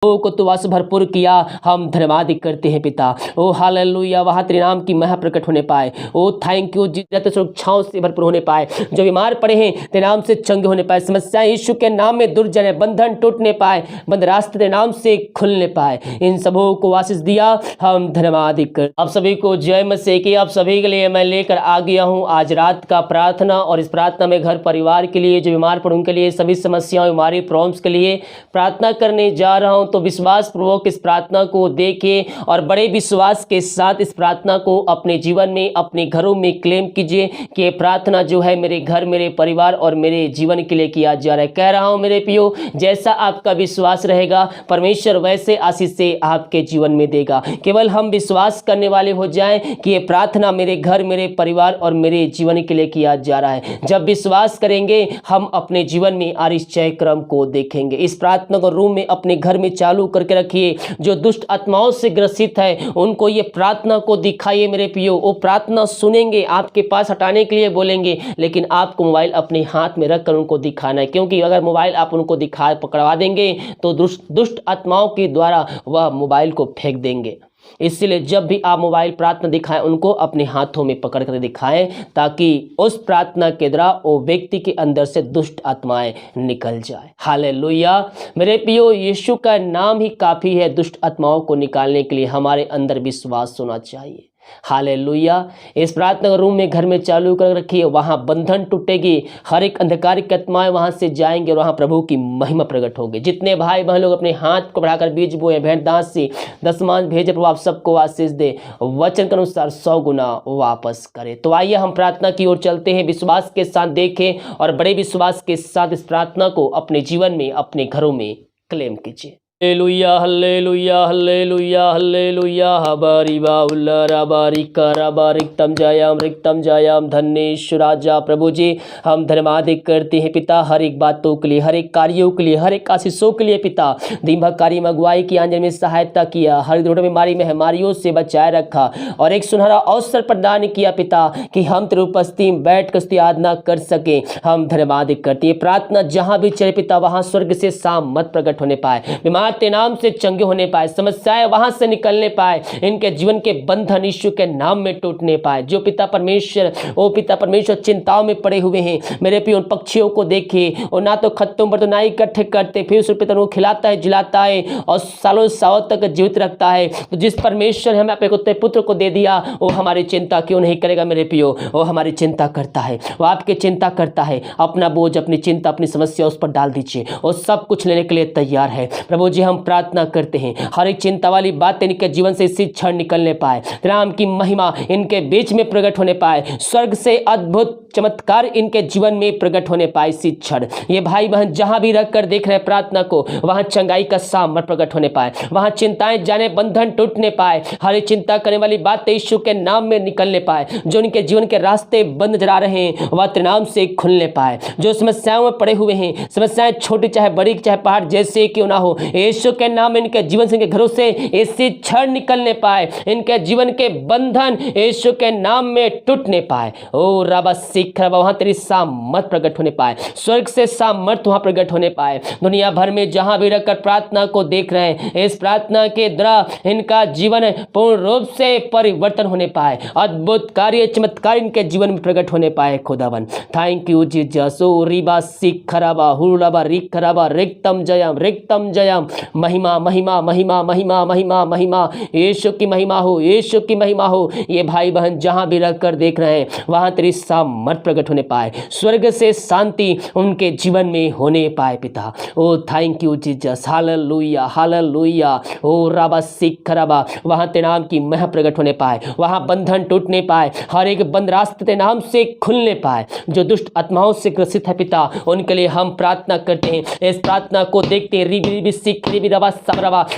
को तो वास भरपूर किया, हम धन्यवाद करते हैं पिता। ओ हालेलुया, वहाँ तेरे नाम की महिमा प्रकट होने पाए। ओ थैंक यू जीसस, सुरक्षाओं से भरपूर होने पाए। जो बीमार पड़े हैं तेरे नाम से चंगे होने पाए। समस्याएं यीशु के नाम में दूर जाने, बंधन टूटने पाए, बंद रास्ते तेरे नाम से खुलने पाए। इन सबों को आशीष दिया, हम धन्यवाद कर। आप सभी को जय मसीह की। आप सभी के लिए मैं लेकर आ गया हूँ आज रात का प्रार्थना। और इस प्रार्थना में घर परिवार के लिए, जो बीमार पड़े उनके लिए, सभी समस्याओं बीमारी प्रॉब्लम्स के लिए प्रार्थना करने जा रहा हूँ। तो विश्वास पूर्वक इस प्रार्थना को देखें और बड़े विश्वास के साथ इस प्रार्थना को अपने जीवन में, अपने घरों में क्लेम कीजिए कि ये प्रार्थना जो है मेरे घर, मेरे परिवार और मेरे जीवन के लिए किया जा रहा है। कह रहा हूं मेरे प्रियो, जैसा आपका विश्वास रहेगा परमेश्वर वैसे आशीष से आपके जीवन में देगा। केवल हम विश्वास करने वाले हो जाएं कि ये प्रार्थना मेरे घर, मेरे परिवार और मेरे जीवन के लिए किया जा रहा है। जब विश्वास करेंगे हम अपने जीवन में आश्चर्य क्रम को देखेंगे। इस प्रार्थना को रूम में अपने घर में चालू करके रखिए। जो दुष्ट आत्माओं से ग्रसित है उनको ये प्रार्थना को दिखाइए मेरे प्रियो। वो प्रार्थना सुनेंगे, आपके पास हटाने के लिए बोलेंगे, लेकिन आपको मोबाइल अपने हाथ में रखकर उनको दिखाना है। क्योंकि अगर मोबाइल आप उनको पकड़वा देंगे तो दुष्ट आत्माओं के द्वारा वह मोबाइल को फेंक देंगे। इसलिए जब भी आप मोबाइल प्रार्थना दिखाएं उनको अपने हाथों में पकड़ कर दिखाएं, ताकि उस प्रार्थना के द्वारा वो व्यक्ति के अंदर से दुष्ट आत्माएं निकल जाए। हालेलुया मेरे प्रियो, यीशु का नाम ही काफ़ी है दुष्ट आत्माओं को निकालने के लिए। हमारे अंदर विश्वास होना चाहिए। हालेलुया। इस प्रार्थना रूम में घर में चालू कर रखिए, वहां बंधन टूटेगी, हर एक अंधकार की आत्माएं वहां से जाएंगे और वहां प्रभु की महिमा प्रकट होगी। जितने भाई बहन लोग अपने हाथ को बढ़ाकर बीज बोए, भेंट दास से दशमांश भेजे, प्रभु आप सबको आशीष दे, वचन के अनुसार 100 गुना वापस करे। तो आइए हम प्रार्थना की ओर चलते हैं, विश्वास के साथ देखें और बड़े विश्वास के साथ इस प्रार्थना को अपने जीवन में, अपने घरों में क्लेम कीजिए। हल्लेलुया हल्लेलुया हल्लेलुया हल्लेलुया हबारी बाउल्ला बारी करा रिक्तम जयाम धन्येश्वर राजा। प्रभु जी हम धन्यवाद करते हैं पिता, हर एक बातों के लिए, हर एक कार्यों के लिए, हर एक आशीषों के लिए पिता। दिन भर कार्य में अगुवाई की, आंजन में सहायता किया, हर रोड बीमारी में हमारियों से बचाए रखा और एक सुनहरा अवसर प्रदान किया पिता कि हम तेरे उपस्थिति में बैठ कर आराधना कर सके। हम धन्यवाद करते हैं। प्रार्थना जहाँ भी चले पिता वहाँ स्वर्ग से सामर्थ प्रकट होने पाए, बीमार तेरे नाम से चंगे होने पाए, समस्याएं वहां से निकलने पाए, इनके जीवन के बंधन यीशु के नाम में टूटने पाए। जो पिता परमेश्वर, ओ पिता परमेश्वर चिंताओं में पड़े हुए हैं मेरे प्रिय, उन पक्षियों को देखिए, और ना तो खत्तों पर तो ना ही इकट्ठे करते, फिर उस पिता को खिलाता है, जिलाता है और सालों सालों तक जीवित रखता है। तो जिस परमेश्वर हमें अपने पुत्र को दे दिया वो हमारी चिंता क्यों नहीं करेगा मेरे प्रियो? वो हमारी चिंता करता है, वो आपकी चिंता करता है। अपना बोझ, अपनी चिंता, अपनी समस्या उस पर डाल दीजिए, वो सब कुछ लेने के लिए तैयार है। प्रभु जी हम प्रार्थना करते हैं हर एक चिंता वाली बातें इनके जीवन से इसी क्षण निकलने पाए, राम की महिमा इनके बीच में प्रकट होने पाए, स्वर्ग से अद्भुत चमत्कार इनके जीवन में प्रकट होने पाए इसी क्षण। ये भाई बहन जहां भी रखकर देख रहे हैं प्रार्थना को, वहां चंगाई का सामर्थ प्रकट होने पाए, वहां चिंताएं जाने, बंधन टूटने पाए, हर एक चिंता करने वाली बातें यीशु के नाम में निकलने पाए। जो इनके जीवन के रास्ते बंद नजर आ रहे हैं वह तेरे नाम से खुलने पाए। जो समस्याओं में पड़े हुए हैं, समस्याएं छोटी चाहे बड़ी चाहे पहाड़ जैसे क्यों ना हो, यीशु के नाम में इनके जीवन से, इनके घरों से इसी क्षण निकलने पाए, इनके जीवन के बंधन यीशु के नाम में टूटने पाए। ओ रबा सीख रबा, वहां तेरी सामर्थ प्रकट होने पाए, स्वर्ग से सामर्थ वहां प्रकट होने पाए। दुनिया भर में जहां भी रखकर प्रार्थना को देख रहे हैं, इस प्रार्थना के द्वारा इनका जीवन पूर्ण रूप से परिवर्तन होने पाए, अद्भुत कार्य चमत्कार इनके जीवन में प्रकट होने पाए। खुदावन थैंक यू जीसस। ओ रिबा सीख रबा हुरबा रिख रबा रिक्तम जयम। महिमा महिमा महिमा महिमा महिमा महिमा, यीशु की महिमा हो, यीशु की महिमा हो। ये भाई बहन जहां भी रहकर देख रहे हैं वहां तेरी सामर्थ प्रकट होने पाए, स्वर्ग से शांति उनके जीवन में होने पाए पिता। ओ thank you Jesus. Hallelujah hallelujah. ओ रबा सीख रबा, वहां तेरे नाम की महिमा प्रकट होने पाए, वहां बंधन टूटने पाए, हर एक बंद रास्ते तेरे नाम से खुलने पाए। जो दुष्ट आत्माओं से ग्रसित है पिता उनके लिए हम प्रार्थना करते हैं। इस प्रार्थना को देखते हैं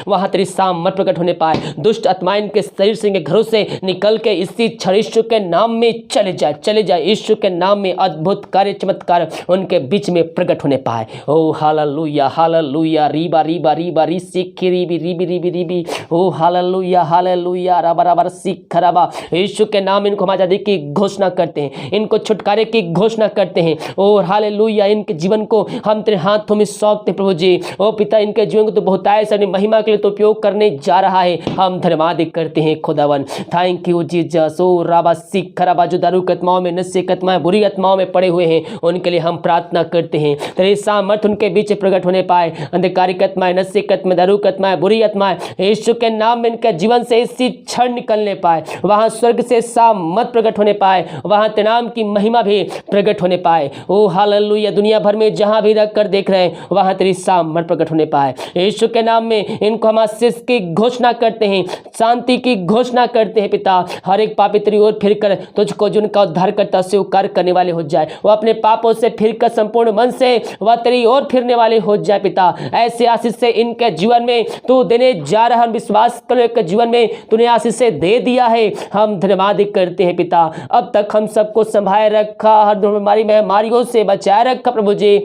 वहां तेरी सामर्थ प्रकट होने पाए, दुष्ट आत्माएं इनके शरीर से, इनके घरों से निकल के इसी क्षण यीशु के नाम में चले जाए। यीशु के नाम में अद्भुत कार्य चमत्कार उनके बीच में प्रकट होने पाए। ओ हालेलुया हालेलुया। रीबा रीबा रीबा री सीख रीबी रीबी रीबी रीबी। ओ हालेलुया हालेलुया। रबा रबा सीख रबा। यीशु के नाम इनको हम आजादी की घोषणा करते हैं, इनको छुटकारे की घोषणा करते हैं। ओ हालेलुया। इनके जीवन को हम तेरे हाथों में सौंपते प्रभु जी। ओ पिता इनके जीवन को तो बहुतायत अपनी महिमा के लिए तो उपयोग करने जा रहा है। हम धन्यवाद करते हैं खुदावन। Thank you Jesus. ओ राबा सिख खराबा, जो दारू की आत्माओं में, नशे की आत्माएं, बुरी आत्माओं में पड़े हुए हैं, उनके लिए हम प्रार्थना करते हैं तेरे सामर्थ उनके बीच प्रकट होने पाए। अंधकारी की आत्माएं, नशे की आत्माएं, दारू की आत्माएं, बुरी आत्माएं यीशु के नाम में इनके जीवन से इसी क्षण निकलने पाए। वहां स्वर्ग से सामर्थ प्रकट होने पाए, वहां तेरे नाम की महिमा भी प्रकट होने पाए। ओ हालेलुया। दुनिया भर में जहां भी रख कर देख रहे हैं वहां तेरी सामर्थ प्रकट होने पाए। यीशु के नाम में इनको हम आशीष की घोषणा करते हैं, शांति की घोषणा करते हैं पिता। हर एक पापी तेरी ओर फिरकर तुझको जिनका उद्धार करता स्वीकार करने वाले हो जाए, वो अपने पापों से फिरकर संपूर्ण मन से वह तेरी ओर फिरने वाले हो जाए पिता। ऐसे आशीष से इनके जीवन में तू देने जा रहा, विश्वास करो के जीवन में तूने आशीष से दे दिया है। हम धन्यवाद करते हैं पिता। अब तक हम सबको संभाले रखा, हर बीमारी महामारियों से बचाए रखा प्रभु जी।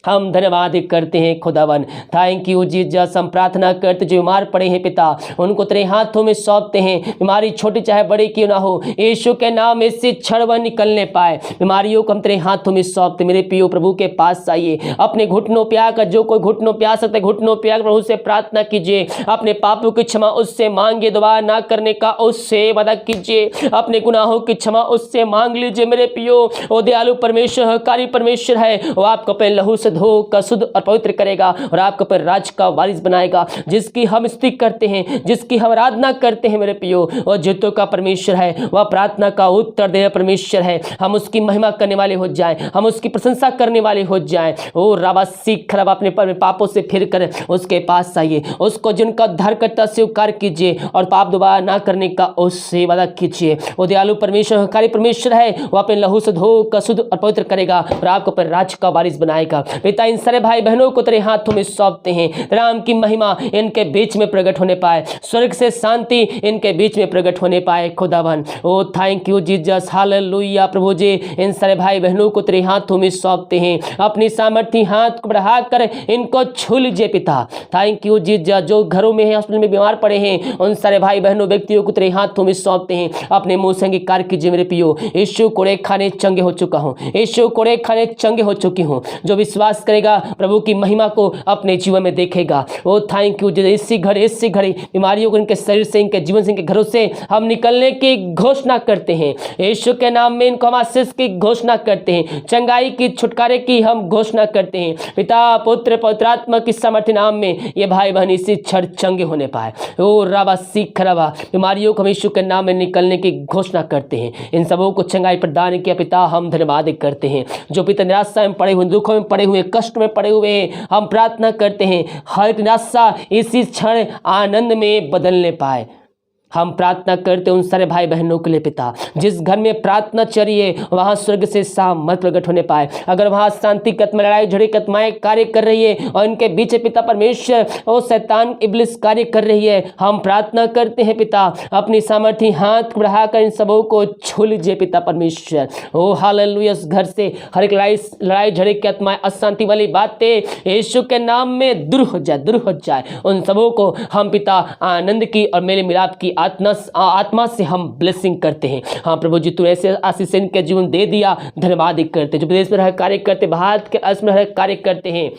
हम धन्यवाद करते हैं खुदावन। Thank you Jesus. हम प्रार्थना करते जो बीमार पड़े हैं पिता, उनको तेरे हाथों में सौंपते हैं। बीमारी छोटी चाहे बड़ी क्यों ना हो, यीशु के नाम में से क्षण वह निकलने पाए। बीमारियों को हम तेरे हाथों में सौंपते। मेरे पियो प्रभु के पास आइए, अपने घुटनों पे आकर, जो कोई घुटनों पे आ सकते घुटनों पे आकर प्रभु से प्रार्थना कीजिए। अपने पापों की क्षमा उससे मांगिए, दोबारा ना करने का उससे वादा कीजिए। अपने गुनाहों की क्षमा उससे मांग लीजिए। मेरे पियो, ओ दयालु परमेश्वर, हकारी परमेश्वर है, वो आपको अपने लहू से धो कर शुद्ध और पवित्र करेगा और आपको पर राज का वारिस बनाएगा। जिसकी हम स्तुति करते हैं, जिसकी हम आराधना करते हैं मेरे पियो, और जीतों का परमेश्वर है, वह प्रार्थना का उत्तर देने परमेश्वर है। हम उसकी महिमा करने वाले हो जाएं, हम उसकी प्रशंसा करने वाले हो जाएं। ओ राबा सीख खराब, अपने पापों से फिर कर उसके पास आइए, उसको जिनका उद्धार करता स्वीकार कीजिए और पाप दोबारा ना करने का उससे वादा कीजिए। वो दयालु परमेश्वर, हकारी परमेश्वर है, वह अपने लहू से धो कर शुद्ध और पवित्र करेगा और आपको पर राज का वारिस बनाएगा। पिता, इन सारे भाई बहनों को तेरे हाथों में सौंपते हैं। राम की महिमा इनके बीच में प्रकट होने पाए, स्वर्ग से शांति इनके बीच में प्रकट होने पाए खुदावन। ओ थैंक यू जीसस। हालेलुया प्रभु जी। इन सारे भाई बहनों को तेरे हाथों में सौंपते हैं। अपनी सामर्थ्य हाथ को बढ़ाकर इनको छू लीजिए पिता। Thank you Jesus. जो घरों में है, हॉस्पिटल में बीमार पड़े हैं, उन सारे भाई बहनों व्यक्तियों को तेरे हाथों में सौंपते हैं। अपने मुंह से अंगीकार कीजिए मेरे पियो। यीशु कोड़े खाने चंगे हो चुका हूँ, यीशु कोड़े खाने चंगे हो चुकी हूँ। जो विश्वास करेगा प्रभु की महिमा को अपने जीवन में देखेगा। ओ थैंक यू जीसस। इसी घड़ी बीमारियों को इनके शरीर से, इनके जीवन से, इनके घरों से हम निकलने की घोषणा करते हैं। यीशु के नाम में इनको हम आशीष की घोषणा करते हैं, चंगाई की, छुटकारे की हम घोषणा करते हैं। पिता, पुत्र, पवित्र आत्मा की सामर्थ्य नाम में ये भाई बहन इसी क्षण चंगे होने पाए। ओ राबा सीख खराबा, बीमारियों को हम यीशु के नाम में निकलने की घोषणा करते हैं। इन सबों को चंगाई प्रदान किया पिता, हम धन्यवाद करते हैं। जो पिता निराशा में पड़े हुए, दुखों में पड़े हुए, कष्ट में पड़े हुए हैं, हम प्रार्थना करते हैं हर निराशा इसी क्षण आनंद में बदलने पाए। हम प्रार्थना करते उन सारे भाई बहनों के लिए पिता, जिस घर में प्रार्थना चलिए वहां स्वर्ग से सामर्थ प्रकट होने पाए। अगर वहां शांति की आत्मा, लड़ाई झगड़े की आत्माएं कार्य कर रही है और इनके बीच पिता परमेश्वर और शैतान इब्लिस कार्य कर रही है, हम प्रार्थना करते हैं पिता, अपनी सामर्थ्य हाथ बढ़ाकर इन सबों को छू लीजिए पिता परमेश्वर। ओ हालेलुया। उस घर से हर एक लड़ाई झगड़े की आत्माएं, अशांति वाली बातें यीशु के नाम में दूर हो जाए, दूर हो जाए। उन सबों को हम पिता आनंद की और मेल मिलाप की आत्मा से हम ब्लेसिंग करते हैं। हाँ प्रभु जी, तू ऐसे आशीष इनके जीवन दे दिया, धन्यवाद करते। जो विदेश में रह कार्य करते, भारत के अर्श में रह कार्य करते हैं,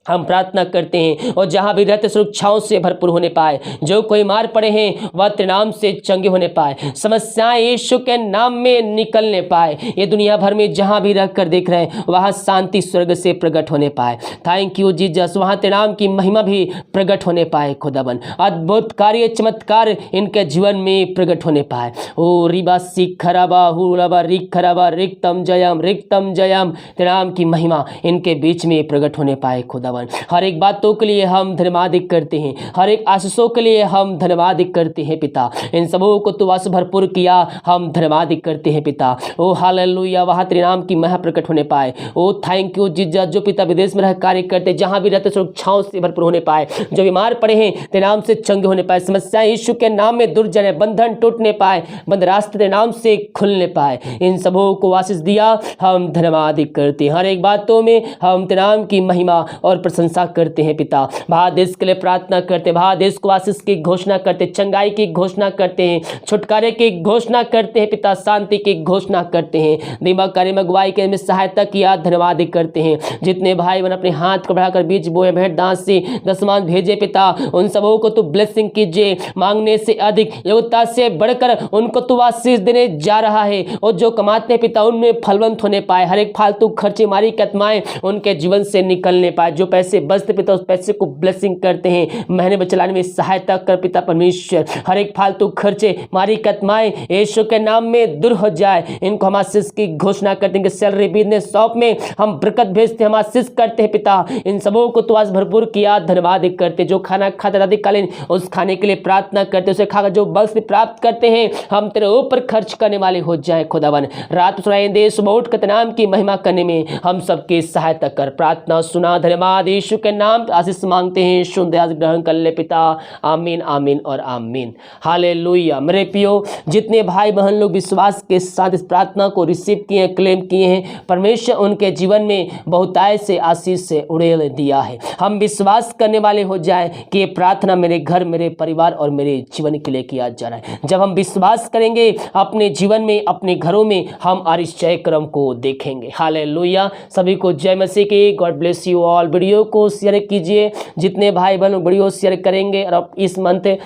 हम प्रार्थना करते हैं और जहां भी रहते सुरक्षाओं से भरपूर होने पाए। जो कोई मार पड़े हैं वह तेरे नाम से चंगे होने पाए, समस्याएं यीशु के नाम में निकलने पाए। ये दुनिया भर में जहां भी रहकर देख रहे हैं वहां शांति स्वर्ग से प्रकट होने पाए। Thank you Jesus. वहां तेरे नाम की महिमा भी प्रकट होने पाए खुदावन। अद्भुत कार्य, चमत्कार इनके जीवन में प्रकट होने पाए। ओ रिबा सीख खराबा हुलाबा रिक खराबा रिक्तम जयम, रिक्तम जयम। तेरे नाम की महिमा इनके बीच में प्रकट होने पाए खुदावन। हर एक बातों के लिए हम धन्यवाद करते हैं, हर एक आशीषों के लिए हम धन्यवाद करते हैं पिता। इन सबों को तू आस भरपूर किया, हम धन्यवाद करते हैं पिता। ओ हालेलुया। वहां तेरे नाम की महिमा प्रकट होने पाए। ओ थैंक यू जीसस। जो पिता विदेश में रह कार्य करते, जहां भी रहते सुरक्षाओं से भरपूर होने पाए। जो बीमार पड़े हैं तेरे नाम से चंगे होने पाए, समस्याएं यीशु के नाम में दूर जाने, बंधन टूटने पाए, बंद रास्ते तेरे नाम से खुलने पाए। इन सबों को आशीष दिया, हम धन्यवाद करते हैं। हर एक बातों में हम तेरे नाम की महिमा और प्रशंसा करते हैं पिता। भारत देश के लिए प्रार्थना करते हैं, भारत देश को आशीष की घोषणा करते, चंगाई की घोषणा करते हैं, छुटकारे की घोषणा करते हैं पिता, शांति की घोषणा करते हैं, दिमाग कार्य में अगुवाई के में सहायता किया धन्यवाद करते हैं। जितने भाई बहन अपने हाथ को बढ़ाकर बीज बोए, भेंट दास से दशमांश भेजे पिता, उन सबों को तू ब्लेसिंग कीजिए, मांगने से अधिक योग्यता से बढ़कर उनको तू आशीष देने जा रहा है, और जो कमाते हैं पिता उनमें फलवंत होने पाए, हर एक फालतू खर्चे मारी की आत्माएं उनके जीवन से निकलने पाए, जो पैसे बचते पिता उस पैसे को ब्लेसिंग करते हैं, महीने में चलाने में सहायता कर पिता परमेश्वर, हर एक फालतू खर्चे मारी की आत्माएं यीशु के नाम में दूर हो जाए, इनको हम आशीष की घोषणा करते हैं कि सैलरी बिजनेस शॉप में हम बरकत भेजते, हम आशीष करते हैं पिता, इन सबों को तो आज भरपूर किया धन्यवाद करते, जो खाना खाते रात्रिकालीन उस खाने के लिए प्रार्थना करते, उसे खाकर जो बल से प्राप्त करते हैं, हम तेरे ऊपर खर्च करने वाले हो जाए खुदावन। रात सुनाए देश में उठ कर नाम की महिमा करने में हम सबकी सहायता कर, प्रार्थना सुना धन्यवाद यीशु के नाम आशीष मांगते हैं, सुन दया ग्रहण कर ले पिता, आमीन आमीन और आमीन। हालेलुया। मेरे प्रियो, जितने भाई बहन लोग विश्वास के साथ इस प्रार्थना को रिसीव किए, क्लेम किए हैं, परमेश्वर उनके जीवन में बहुतायत से आशीष से उड़ेल दिया है। हम विश्वास करने वाले हो जाए कि ये प्रार्थना मेरे घर, मेरे परिवार और मेरे जीवन के लिए किया जा रहा है। जब हम विश्वास करेंगे अपने जीवन में, अपने घरों में, हम आश्चर्य क्रम को देखेंगे। हालेलुया। सभी को जय मसीह की। God bless you all. Video को शेयर कीजिए, जितने भाई बहन वीडियो शेयर करेंगे, और इस मंथ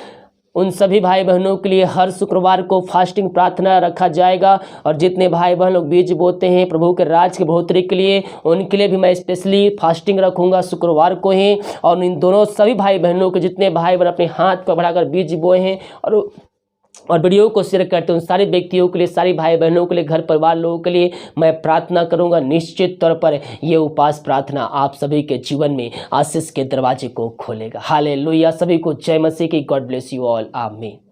उन सभी भाई बहनों के लिए हर शुक्रवार को फास्टिंग प्रार्थना रखा जाएगा, और जितने भाई बहन लोग बीज बोते हैं प्रभु के राज के बढ़ोतरी के लिए, उनके लिए भी मैं स्पेशली फास्टिंग रखूंगा शुक्रवार को ही। और इन दोनों सभी भाई बहनों के जितने भाई बहन अपने हाथ को बढ़ाकर बीज बोए हैं और वीडियो को शेयर करते हैं, उन सारे व्यक्तियों के लिए, सारी भाई बहनों के लिए, घर परिवार लोगों के लिए मैं प्रार्थना करूंगा। निश्चित तौर पर ये उपास प्रार्थना आप सभी के जीवन में आशीष के दरवाजे को खोलेगा। हालेलुया। सभी को जय मसीह की। God bless you all. आमीन।